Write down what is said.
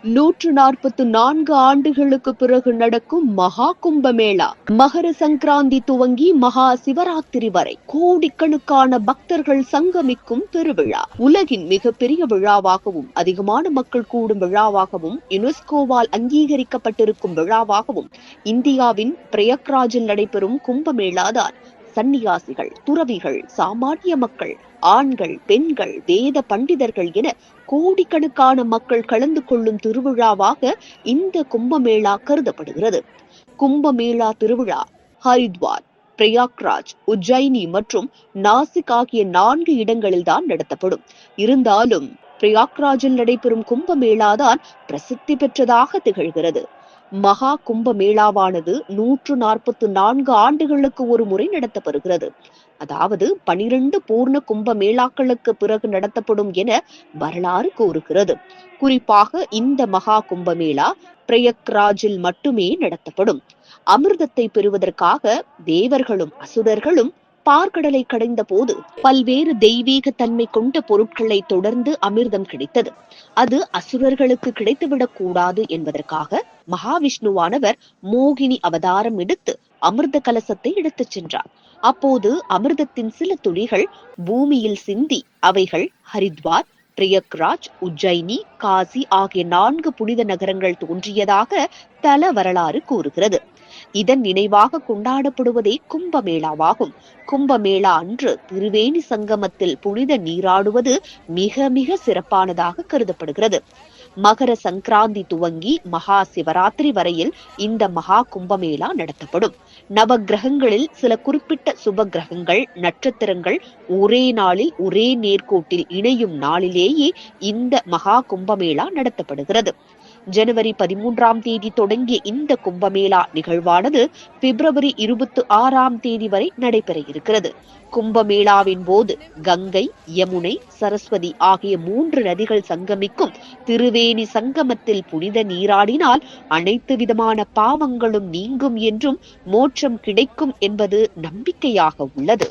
144 ஆண்டுகளுக்கு பிறகு நடக்கும் மகா கும்பமேளா. மகர சங்கராந்தி துவங்கி மகா சிவராத்திரி வரை கோடிக்கணக்கான பக்தர்கள் சங்கமிக்கும் பெருவிழா. உலகின் மிகப்பெரிய விழாவாகவும் அதிகமான மக்கள் கூடும் விழாவாகவும் யுனெஸ்கோவால் அங்கீகரிக்கப்பட்டிருக்கும் விழாவாகவும் இந்தியாவின் பிரயாக்ராஜில் நடைபெறும் கும்பமேளாதான். சன்னியாசிகள், துறவிகள், சாமானிய மக்கள், ஆண்கள், பெண்கள், வேத பண்டிதர்கள் என கோடிக்கணக்கான மக்கள் கலந்து கொள்ளும் திருவிழாவாக இந்த கும்பமேளா கருதப்படுகிறது. கும்பமேளா திருவிழா ஹரித்வார், பிரயாக்ராஜ், உஜ்ஜைனி மற்றும் நாசிக் ஆகிய 4 இடங்களில்தான் நடத்தப்படும். இருந்தாலும் பிரயாக்ராஜில் நடைபெறும் கும்பமேளாதான் பிரசித்தி பெற்றதாக திகழ்கிறது. மகா கும்பமேளாவானது 144 ஆண்டுகளுக்கு ஒரு முறை நடத்தப்படுகிறது. அதாவது 12 பூர்ண கும்பமேளாக்களுக்கு பிறகு நடத்தப்படும் என வரலாறு கூறுகிறது. குறிப்பாக இந்த மகா கும்பமேளா பிரயாக்ராஜில் மட்டுமே நடத்தப்படும். அமிர்தத்தை பெறுவதற்காக தேவர்களும் அசுரர்களும் பார்க்கடலை கடைந்த போது பல்வேறு தெய்வீக தன்மை கொண்ட பொருட்களை தொடர்ந்து அமிர்தம் கிடைத்தது. அது அசுரர்களுக்கு கிடைத்துவிடக் கூடாது என்பதற்காக மகாவிஷ்ணுவானவர் மோகினி அவதாரம் எடுத்து அமிர்த கலசத்தை எடுத்துச் சென்றார். அப்போது அமிர்தத்தின் சில துளிகள் பூமியில் சிந்தி அவைகள் ஹரித்வார், பிரயாக்ராஜ், உஜ்ஜைனி, காசி ஆகிய 4 புனித நகரங்கள் தோன்றியதாக தல வரலாறு கூறுகிறது. இதன் நினைவாக கொண்டாடப்படுவதே கும்பமேளாவாகும். கும்பமேளா அன்று திருவேணி சங்கமத்தில் புனித நீராடுவது மிக மிக சிறப்பானதாக கருதப்படுகிறது. மகர சங்கராந்தி துவங்கி மகா சிவராத்திரி வரையில் இந்த மகா கும்பமேளா நடத்தப்படும். நவ கிரகங்களில் சில குறிப்பிட்ட சுப கிரகங்கள், நட்சத்திரங்கள் ஒரே நாளில் ஒரே நேர்கோட்டில் இணையும் நாளிலேயே இந்த மகா கும்பமேளா நடத்தப்படுகிறது. ஜனவரி 13ஆம் தேதி தொடங்கிய இந்த கும்பமேளா நிகழ்வானது பிப்ரவரி 26ஆம் தேதி வரை நடைபெற இருக்கிறது. கும்பமேளாவின் போது கங்கை, யமுனை, சரஸ்வதி ஆகிய 3 நதிகள் சங்கமிக்கும் திருவேணி சங்கமத்தில் புனித நீராடினால் அனைத்து விதமான பாவங்களும் நீங்கும் என்றும் மோட்சம் கிடைக்கும் என்பது நம்பிக்கையாக உள்ளது.